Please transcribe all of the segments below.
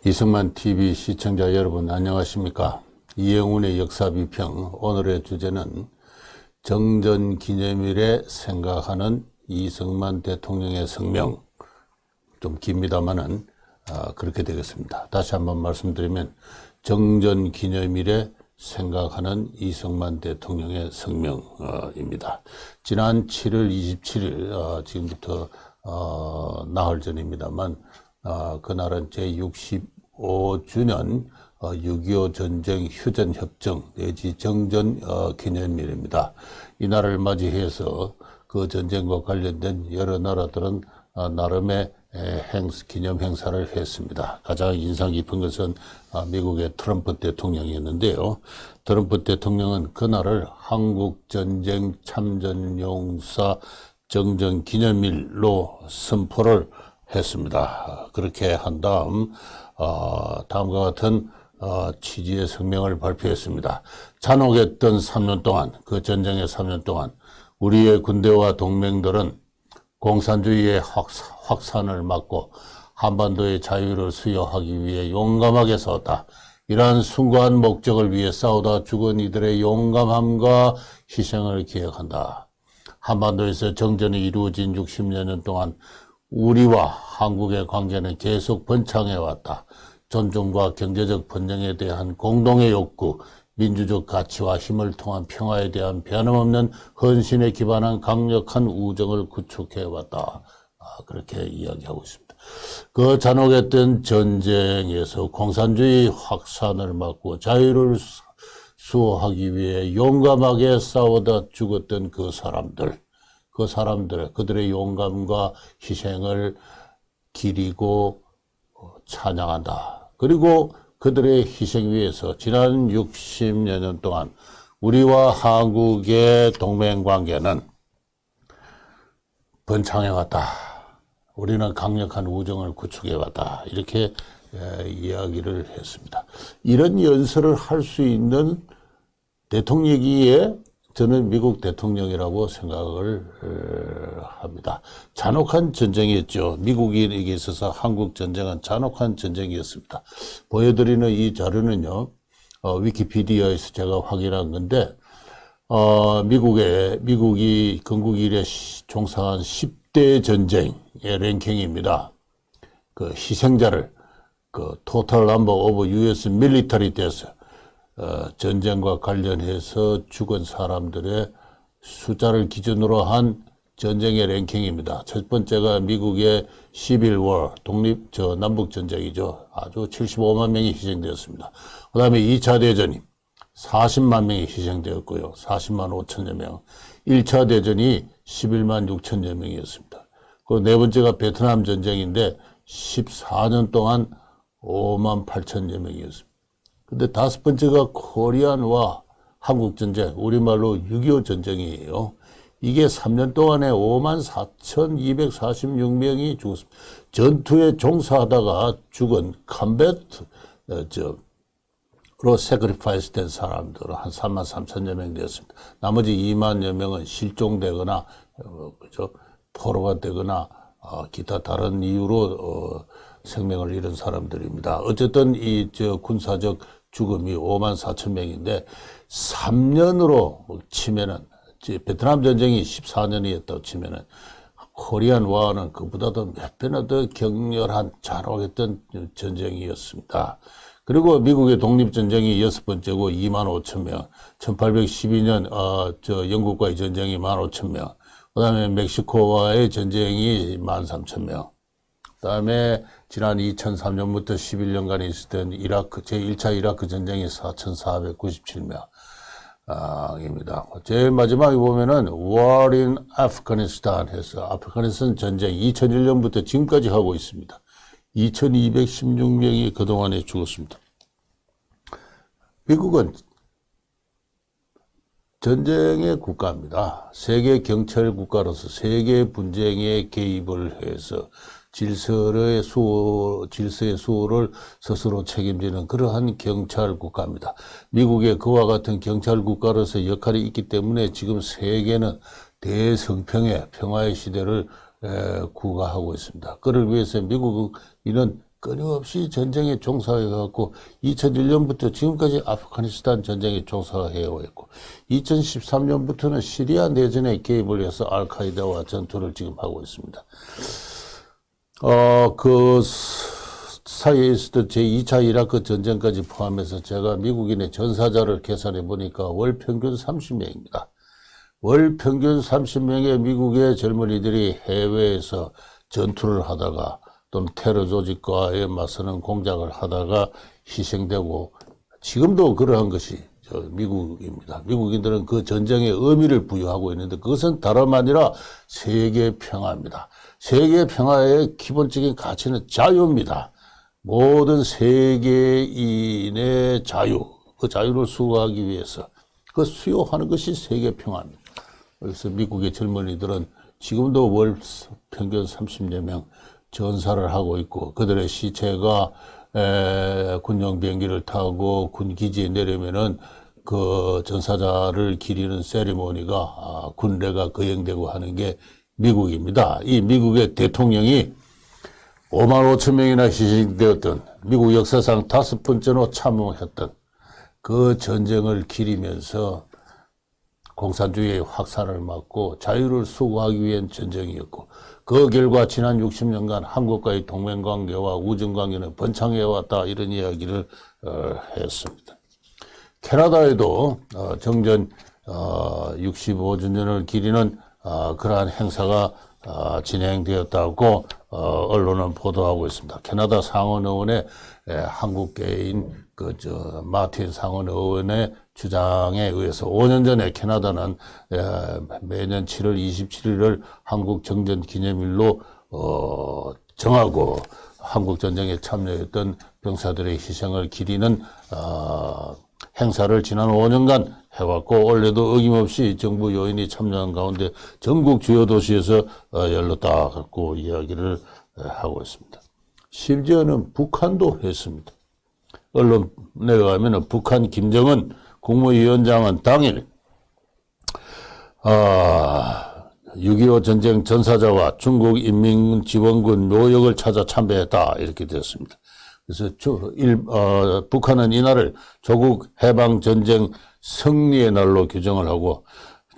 이승만 TV 시청자 여러분 안녕하십니까? 이영훈의 역사비평, 오늘의 주제는 정전기념일에 생각하는 이승만 대통령의 성명. 좀 깁니다만은 그렇게 되겠습니다. 다시 한번 말씀드리면 정전기념일에 생각하는 이승만 대통령의 성명입니다. 지난 7월 27일 지금부터 나흘 전입니다만 그날은 제65주년 6.25 전쟁 휴전협정 내지 정전 기념일입니다. 이날을 맞이해서 그 전쟁과 관련된 여러 나라들은 나름의 기념 행사를 했습니다. 가장 인상 깊은 것은 미국의 트럼프 대통령이었는데요. 트럼프 대통령은 그날을 한국전쟁 참전용사 정전 기념일로 선포를 했습니다. 그렇게 한 다음 다음과 같은 취지의 성명을 발표했습니다. 잔혹했던 3년 동안, 그 전쟁의 3년 동안 우리의 군대와 동맹들은 공산주의의 확산을 막고 한반도의 자유를 수여하기 위해 용감하게 싸웠다. 이러한 숭고한 목적을 위해 싸우다 죽은 이들의 용감함과 희생을 기억한다. 한반도에서 정전이 이루어진 60여 년 동안 우리와 한국의 관계는 계속 번창해왔다. 존중과 경제적 번영에 대한 공동의 욕구, 민주적 가치와 힘을 통한 평화에 대한 변함없는 헌신에 기반한 강력한 우정을 구축해왔다. 그렇게 이야기하고 있습니다. 그 잔혹했던 전쟁에서 공산주의 확산을 막고 자유를 수호하기 위해 용감하게 싸우다 죽었던 그들의 용감과 희생을 기리고 찬양한다. 그리고 그들의 희생 위에서 지난 60여 년 동안 우리와 한국의 동맹관계는 번창해왔다. 우리는 강력한 우정을 구축해왔다. 이렇게 이야기를 했습니다. 이런 연설을 할 수 있는 대통령이기에 저는 미국 대통령이라고 생각을 합니다. 잔혹한 전쟁이었죠. 미국인에게 있어서 한국 전쟁은 잔혹한 전쟁이었습니다. 보여드리는 이 자료는요, 위키피디아에서 제가 확인한 건데, 미국이 건국 이래 종사한 10대 전쟁의 랭킹입니다. 그 희생자를, total number of US military deaths, 전쟁과 관련해서 죽은 사람들의 숫자를 기준으로 한 전쟁의 랭킹입니다. 첫 번째가 미국의 시빌 워, 남북전쟁이죠. 아주 75만 명이 희생되었습니다. 그 다음에 2차 대전이 40만 명이 희생되었고요. 40만 5천여 명. 1차 대전이 11만 6천여 명이었습니다. 그 네 번째가 베트남 전쟁인데 14년 동안 5만 8천여 명이었습니다. 근데 다섯 번째가 코리안와 한국전쟁, 우리말로 6.25 전쟁이에요. 이게 3년 동안에 54,246명이 죽었습니다. 전투에 종사하다가 죽은 로 세크리파이스 된 사람들은 한 3만 3천여 명 되었습니다. 나머지 2만여 명은 실종되거나, 포로가 되거나, 기타 다른 이유로, 생명을 잃은 사람들입니다. 어쨌든 군사적 죽음이 5만 4천 명인데 3년으로 치면은 베트남 전쟁이 14년이었다고 치면은 코리안 와는 그보다도 몇 배나 더 격렬한 잔혹했던 전쟁이었습니다. 그리고 미국의 독립전쟁이 6번째고 2만 5천 명, 1812년 영국과의 전쟁이 1만 5천 명, 그 다음에 멕시코와의 전쟁이 1만 3천 명, 그 다음에 지난 2003년부터 11년간 있었던 제1차 이라크 전쟁이 4,497명입니다. 제일 마지막에 보면은 War in Afghanistan 해서 아프가니스탄 전쟁 2001년부터 지금까지 하고 있습니다. 2,216명이 그동안에 죽었습니다. 미국은 전쟁의 국가입니다. 세계 경찰 국가로서 세계 분쟁에 개입을 해서 질서의 수호를 스스로 책임지는 그러한 경찰 국가입니다. 미국의 그와 같은 경찰 국가로서 역할이 있기 때문에 지금 세계는 대성평의 평화의 시대를 구가하고 있습니다. 그를 위해서 미국은 끊임없이 전쟁에 종사해갖고 2001년부터 지금까지 아프가니스탄 전쟁에 종사해오고 2013년부터는 시리아 내전에 개입을 해서 알카이다와 전투를 지금 하고 있습니다. 그 사이에 있었던 제2차 이라크 전쟁까지 포함해서 제가 미국인의 전사자를 계산해 보니까 월 평균 30명입니다. 월 평균 30명의 미국의 젊은이들이 해외에서 전투를 하다가 또는 테러 조직과에 맞서는 공작을 하다가 희생되고 지금도 그러한 것이 미국입니다. 미국인들은 그 전쟁의 의미를 부여하고 있는데 그것은 다름 아니라 세계 평화입니다. 세계 평화의 기본적인 가치는 자유입니다. 모든 세계인의 자유, 그 자유를 수호하기 위해서 그 수요하는 것이 세계 평화입니다. 그래서 미국의 젊은이들은 지금도 월 평균 30여 명 전사를 하고 있고 그들의 시체가 군용 비행기를 타고 군 기지에 내려면은 그 전사자를 기리는 세리머니가 군례가 거행되고 하는 게 미국입니다. 이 미국의 대통령이 5만 5천 명이나 희생되었던 미국 역사상 5번째로 참모했던 그 전쟁을 기리면서 공산주의의 확산을 막고 자유를 수호하기 위한 전쟁이었고 그 결과 지난 60년간 한국과의 동맹관계와 우정관계는 번창해왔다 이런 이야기를 했습니다. 캐나다에도 정전 65주년을 기리는 그러한 행사가 진행되었다고 언론은 보도하고 있습니다. 캐나다 상원의원의 한국계인 마틴 상원의원의 주장에 의해서 5년 전에 캐나다는 매년 7월 27일을 한국 정전 기념일로 정하고 한국 전쟁에 참여했던 병사들의 희생을 기리는 행사를 지난 5년간 해왔고 올해도 어김없이 정부 요인이 참여한 가운데 전국 주요 도시에서 열렸다고 이야기를 하고 있습니다. 심지어는 북한도 했습니다. 언론에 가면은 북한 김정은 국무위원장은 당일 6.25 전쟁 전사자와 중국 인민지원군 묘역을 찾아 참배했다 이렇게 되었습니다. 그래서 북한은 이날을 조국 해방전쟁 승리의 날로 규정을 하고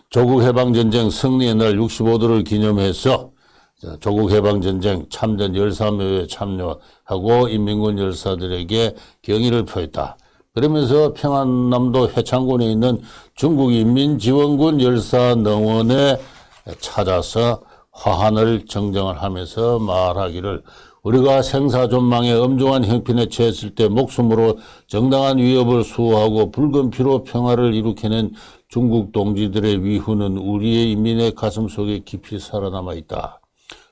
조국 해방전쟁 승리의 날 65도를 기념해서 조국 해방전쟁 참전 열사묘에 참여하고 인민군 열사들에게 경의를 표했다. 그러면서 평안남도 해창군에 있는 중국 인민지원군 열사 농원에 찾아서 화환을 정정을 하면서 말하기를 우리가 생사존망의 엄중한 형편에 처했을 때 목숨으로 정당한 위협을 수호하고 붉은 피로 평화를 일으켜낸 중국 동지들의 위후는 우리의 인민의 가슴 속에 깊이 살아남아 있다.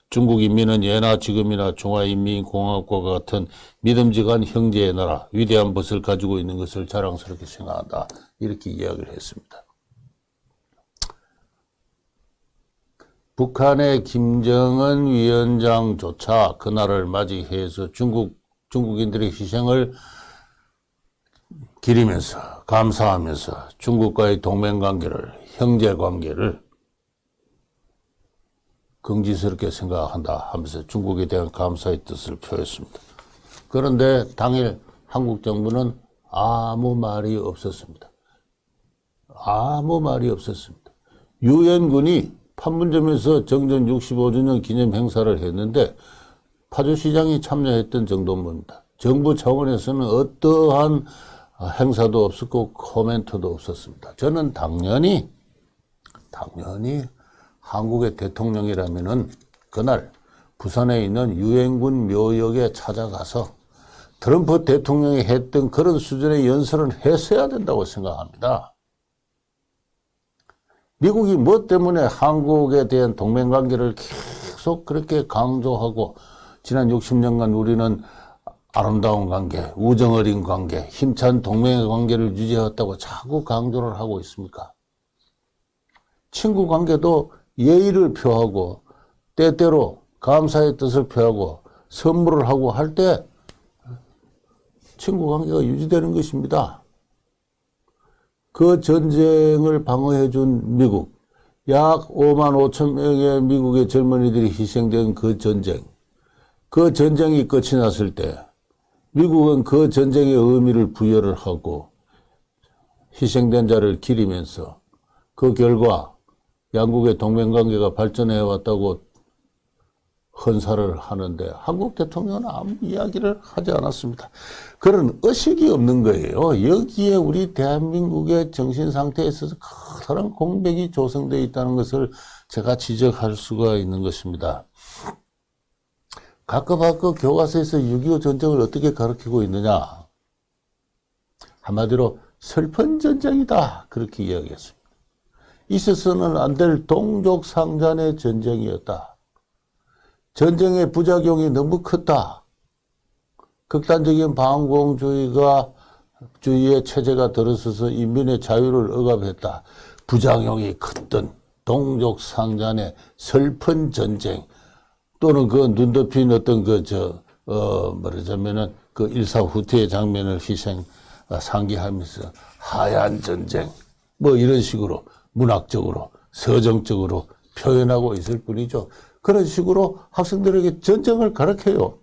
중국 인민은 예나 지금이나 중화인민공화국과 같은 믿음직한 형제의 나라, 위대한 것을 가지고 있는 것을 자랑스럽게 생각한다. 이렇게 이야기를 했습니다. 북한의 김정은 위원장조차 그날을 맞이해서 중국인들의 희생을 기리면서 감사하면서 중국과의 동맹관계를 형제관계를 긍지스럽게 생각한다 하면서 중국에 대한 감사의 뜻을 표했습니다. 그런데 당일 한국 정부는 아무 말이 없었습니다. 아무 말이 없었습니다. 유엔군이 판문점에서 정전 65주년 기념 행사를 했는데 파주시장이 참여했던 정도입니다. 정부 차원에서는 어떠한 행사도 없었고 코멘트도 없었습니다. 저는 당연히 한국의 대통령이라면은 그날 부산에 있는 유엔군 묘역에 찾아가서 트럼프 대통령이 했던 그런 수준의 연설은 했어야 된다고 생각합니다. 미국이 뭐 때문에 한국에 대한 동맹관계를 계속 그렇게 강조하고 지난 60년간 우리는 아름다운 관계, 우정 어린 관계, 힘찬 동맹의 관계를 유지해왔다고 자꾸 강조를 하고 있습니까? 친구 관계도 예의를 표하고 때때로 감사의 뜻을 표하고 선물을 하고 할 때 친구 관계가 유지되는 것입니다. 그 전쟁을 방어해 준 미국, 약 5만 5천 명의 미국의 젊은이들이 희생된 그 전쟁, 그 전쟁이 끝이 났을 때 미국은 그 전쟁의 의미를 부여를 하고 희생된 자를 기리면서 그 결과 양국의 동맹관계가 발전해 왔다고 헌사를 하는데 한국 대통령은 아무 이야기를 하지 않았습니다. 그런 의식이 없는 거예요. 여기에 우리 대한민국의 정신 상태에 있어서 커다란 공백이 조성되어 있다는 것을 제가 지적할 수가 있는 것입니다. 각급 교과서에서 6.25 전쟁을 어떻게 가르치고 있느냐? 한마디로 슬픈 전쟁이다, 그렇게 이야기했습니다. 있어서는 안 될 동족상잔의 전쟁이었다. 전쟁의 부작용이 너무 컸다. 극단적인 반공주의의 체제가 들어서서 인민의 자유를 억압했다. 부작용이 컸던 동족상잔의 슬픈 전쟁, 또는 그 눈 덮인 어떤 말하자면은 그 일사후퇴의 장면을 상기하면서 하얀 전쟁, 뭐 이런 식으로 문학적으로, 서정적으로 표현하고 있을 뿐이죠. 그런 식으로 학생들에게 전쟁을 가르쳐요.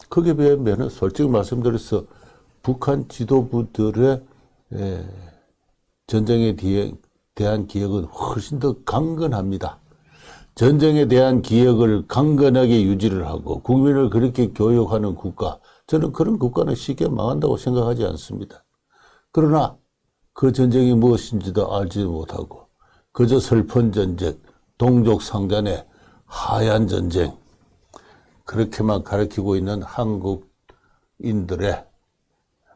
거기에 비하면 솔직히 말씀드려서 북한 지도부들의 전쟁에 대한 기억은 훨씬 더 강건합니다. 전쟁에 대한 기억을 강건하게 유지를 하고 국민을 그렇게 교육하는 국가, 저는 그런 국가는 쉽게 망한다고 생각하지 않습니다. 그러나 그 전쟁이 무엇인지도 알지 못하고 그저 슬픈 전쟁, 동족상잔의 하얀 전쟁, 그렇게만 가르치고 있는 한국인들의,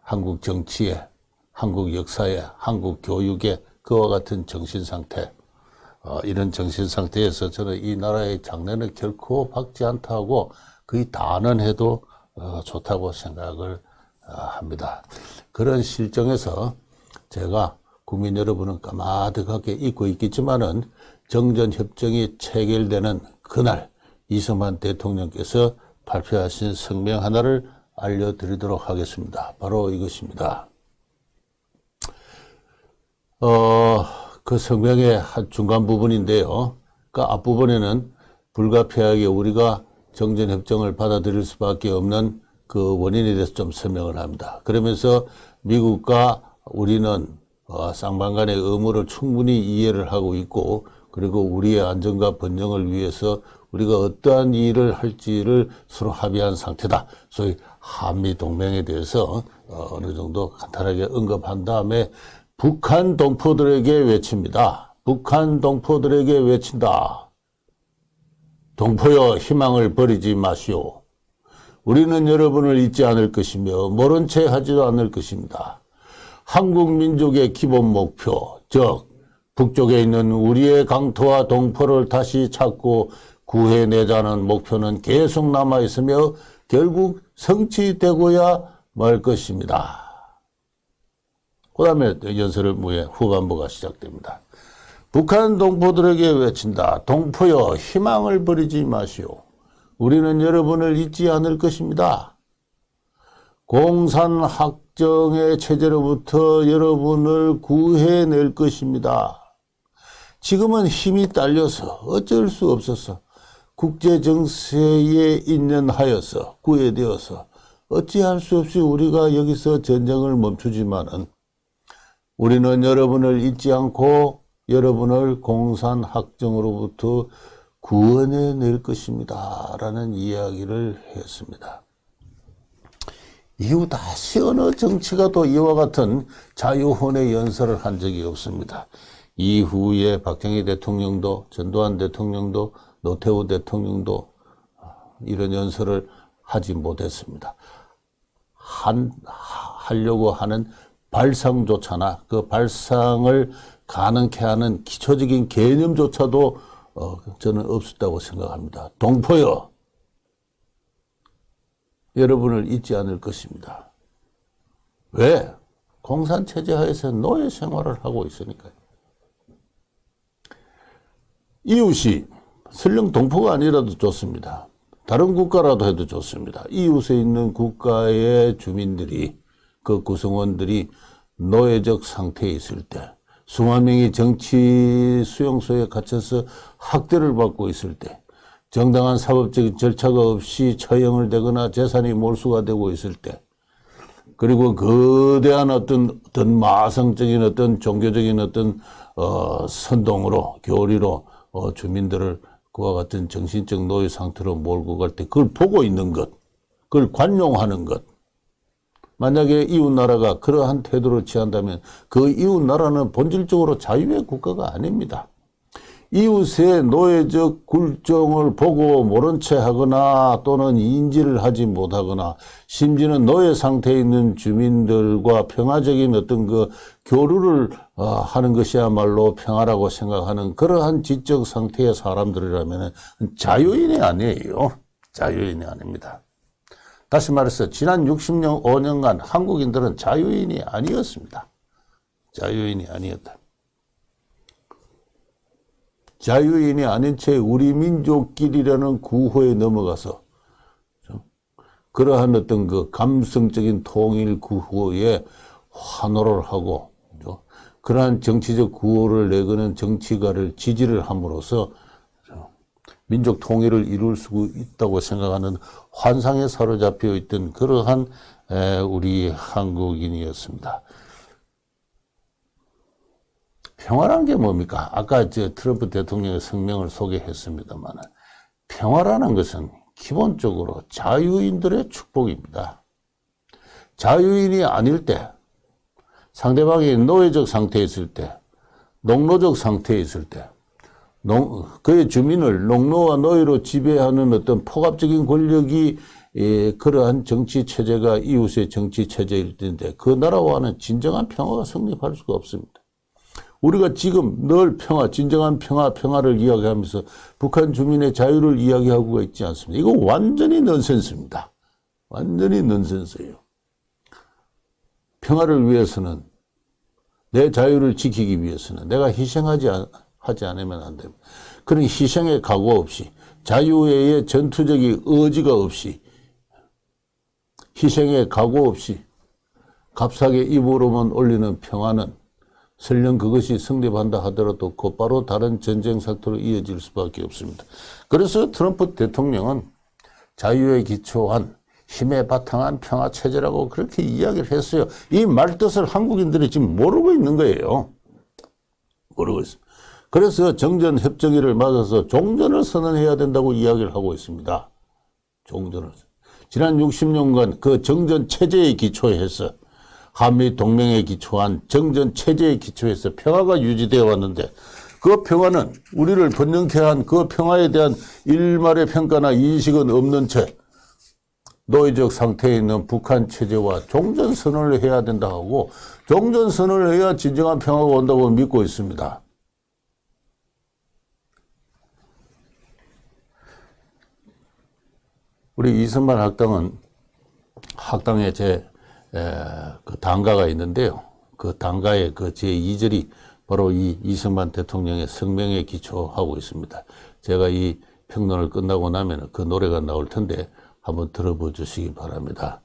한국 정치에, 한국 역사에, 한국 교육에 그와 같은 정신상태, 이런 정신상태에서 저는 이 나라의 장래는 결코 밝지 않다고 거의 단언해도 좋다고 생각을 합니다. 그런 실정에서 제가 국민 여러분은 까마득하게 잊고 있겠지만은 정전협정이 체결되는 그날 이승만 대통령께서 발표하신 성명 하나를 알려드리도록 하겠습니다. 바로 이것입니다. 그 성명의 한 중간 부분인데요. 그 앞부분에는 불가피하게 우리가 정전협정을 받아들일 수밖에 없는 그 원인에 대해서 좀 설명을 합니다. 그러면서 미국과 우리는 쌍방간의 의무를 충분히 이해를 하고 있고, 그리고 우리의 안전과 번영을 위해서 우리가 어떠한 일을 할지를 서로 합의한 상태다. 소위 한미동맹에 대해서 어느 정도 간단하게 언급한 다음에 북한 동포들에게 외칩니다. 북한 동포들에게 외친다. 동포여, 희망을 버리지 마시오. 우리는 여러분을 잊지 않을 것이며 모른 채 하지도 않을 것입니다. 한국 민족의 기본 목표, 즉 북쪽에 있는 우리의 강토와 동포를 다시 찾고 구해내자는 목표는 계속 남아있으며 결국 성취되고야 말 것입니다. 그 다음에 연설의 후반부가 시작됩니다. 북한 동포들에게 외친다. 동포여, 희망을 버리지 마시오. 우리는 여러분을 잊지 않을 것입니다. 공산학정의 체제로부터 여러분을 구해낼 것입니다. 지금은 힘이 딸려서 어쩔 수 없어서 국제정세에 인연하여서 구해되어서 어찌할 수 없이 우리가 여기서 전쟁을 멈추지만은 우리는 여러분을 잊지 않고 여러분을 공산학정으로부터 구원해낼 것입니다. 라는 이야기를 했습니다. 이후 다시 어느 정치가도 이와 같은 자유혼의 연설을 한 적이 없습니다. 이후에 박정희 대통령도, 전두환 대통령도, 노태우 대통령도 이런 연설을 하지 못했습니다. 하려고 하는 발상조차나 그 발상을 가능케 하는 기초적인 개념조차도 저는 없었다고 생각합니다. 동포여, 여러분을 잊지 않을 것입니다. 왜? 공산체제 하에서 노예 생활을 하고 있으니까요. 이웃이 설령 동포가 아니라도 좋습니다. 다른 국가라도 해도 좋습니다. 이웃에 있는 국가의 주민들이, 그 구성원들이 노예적 상태에 있을 때 수만 명이 정치 수용소에 갇혀서 학대를 받고 있을 때, 정당한 사법적인 절차가 없이 처형을 되거나 재산이 몰수가 되고 있을 때, 그리고 거대한 어떤 마성적인 어떤 종교적인 어떤 선동으로 교리로 주민들을 그와 같은 정신적 노예 상태로 몰고 갈 때 그걸 보고 있는 것, 그걸 관용하는 것. 만약에 이웃 나라가 그러한 태도를 취한다면 그 이웃 나라는 본질적으로 자유의 국가가 아닙니다. 이웃의 노예적 굴종을 보고 모른 채 하거나 또는 인지를 하지 못하거나 심지어는 노예 상태에 있는 주민들과 평화적인 어떤 그 교류를 하는 것이야말로 평화라고 생각하는 그러한 지적 상태의 사람들이라면 자유인이 아니에요. 자유인이 아닙니다. 다시 말해서 지난 65년간 한국인들은 자유인이 아니었습니다. 자유인이 아니었다. 자유인이 아닌 채 우리 민족끼리라는 구호에 넘어가서 그러한 어떤 그 감성적인 통일 구호에 환호를 하고 그러한 정치적 구호를 내거는 정치가를 지지를 함으로써 민족 통일을 이룰 수 있다고 생각하는 환상에 사로잡혀 있던 그러한 우리 한국인이었습니다. 평화란 게 뭡니까? 아까 트럼프 대통령의 성명을 소개했습니다만 평화라는 것은 기본적으로 자유인들의 축복입니다. 자유인이 아닐 때, 상대방이 노예적 상태에 있을 때, 농노적 상태에 있을 때, 그의 주민을 농노와 노예로 지배하는 어떤 포갑적인 권력이 그러한 정치 체제가 이웃의 정치 체제일 텐데 그 나라와는 진정한 평화가 성립할 수가 없습니다. 우리가 지금 늘 평화, 진정한 평화를 이야기하면서 북한 주민의 자유를 이야기하고 있지 않습니다. 이거 완전히 넌센스입니다. 완전히 넌센스예요. 평화를 위해서는 내 자유를 지키기 위해서는 내가 하지 않으면 안 됩니다. 그런 희생의 각오 없이 자유의 전투적인 의지가 없이 희생의 각오 없이 값싸게 입으로만 올리는 평화는 설령 그것이 성립한다 하더라도 곧바로 다른 전쟁 사태로 이어질 수밖에 없습니다. 그래서 트럼프 대통령은 자유에 기초한 힘에 바탕한 평화체제라고 그렇게 이야기를 했어요. 이 말뜻을 한국인들이 지금 모르고 있는 거예요. 모르고 있습니다. 그래서 정전협정일을 맞아서 종전을 선언해야 된다고 이야기를 하고 있습니다. 종전을. 지난 60년간 그 정전체제에 기초해서 한미 동맹에 기초한 정전체제에 기초해서 평화가 유지되어 왔는데 그 평화는 우리를 번영케 한 그 평화에 대한 일말의 평가나 인식은 없는 채 노예적 상태에 있는 북한 체제와 종전선언을 해야 된다 하고 종전선언을 해야 진정한 평화가 온다고 믿고 있습니다. 우리 이승만 학당에 그 단가가 있는데요. 그 단가의 그 제2절이 바로 이 이승만 대통령의 성명에 기초하고 있습니다. 제가 이 평론을 끝나고 나면 그 노래가 나올 텐데 한번 들어보 주시기 바랍니다.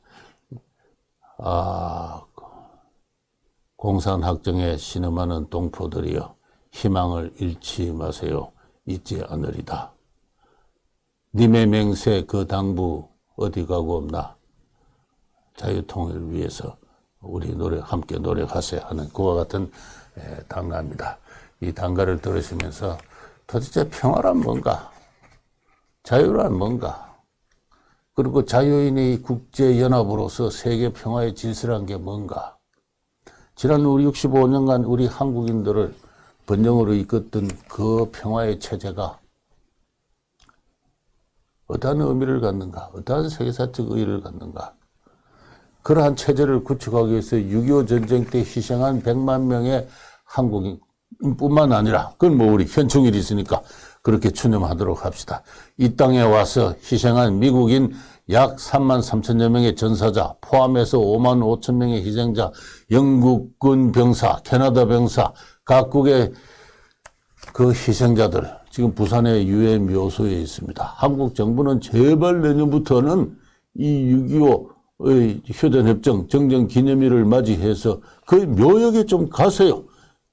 공산학정에 신음하는 동포들이여 희망을 잃지 마세요. 잊지 않으리다. 님의 맹세 그 당부 어디 가고 없나. 자유통일을 위해서 우리 함께 노력하세요 하는 그와 같은 단가입니다. 이 단가를 들으시면서 도대체 평화란 뭔가, 자유란 뭔가, 그리고 자유인의 국제연합으로서 세계 평화의 질서란 게 뭔가, 지난 우리 65년간 우리 한국인들을 번영으로 이끌었던 그 평화의 체제가 어떠한 의미를 갖는가, 어떠한 세계사적 의의를 갖는가. 그러한 체제를 구축하기 위해서 6.25 전쟁 때 희생한 100만 명의 한국인뿐만 아니라 그건 뭐 우리 현충일이 있으니까 그렇게 추념하도록 합시다. 이 땅에 와서 희생한 미국인 약 3만 3천여 명의 전사자 포함해서 5만 5천 명의 희생자, 영국군 병사, 캐나다 병사, 각국의 그 희생자들 지금 부산의 유엔 묘소에 있습니다. 한국 정부는 제발 내년부터는 이 6.25의 휴전협정 정전기념일을 맞이해서 그 묘역에 좀 가세요.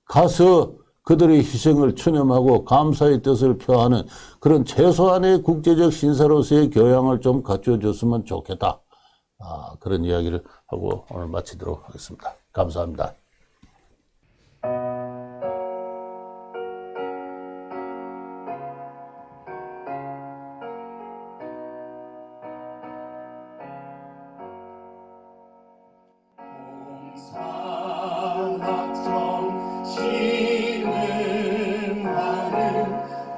가서 그들의 희생을 추념하고 감사의 뜻을 표하는 그런 최소한의 국제적 신사로서의 교양을 좀 갖춰줬으면 좋겠다. 그런 이야기를 하고 오늘 마치도록 하겠습니다. 감사합니다. 산악정 신음하는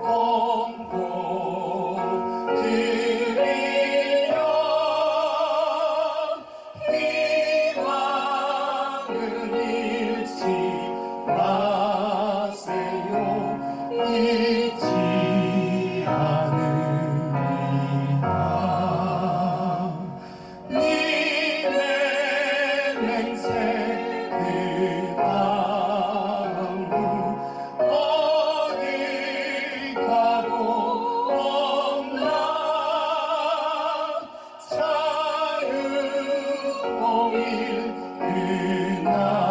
공포 들으려 희망을 잃지 마세요. 잊지 않으리라. 님의 맹세 그 다음은 어디 가도 없나. 자유공일 그날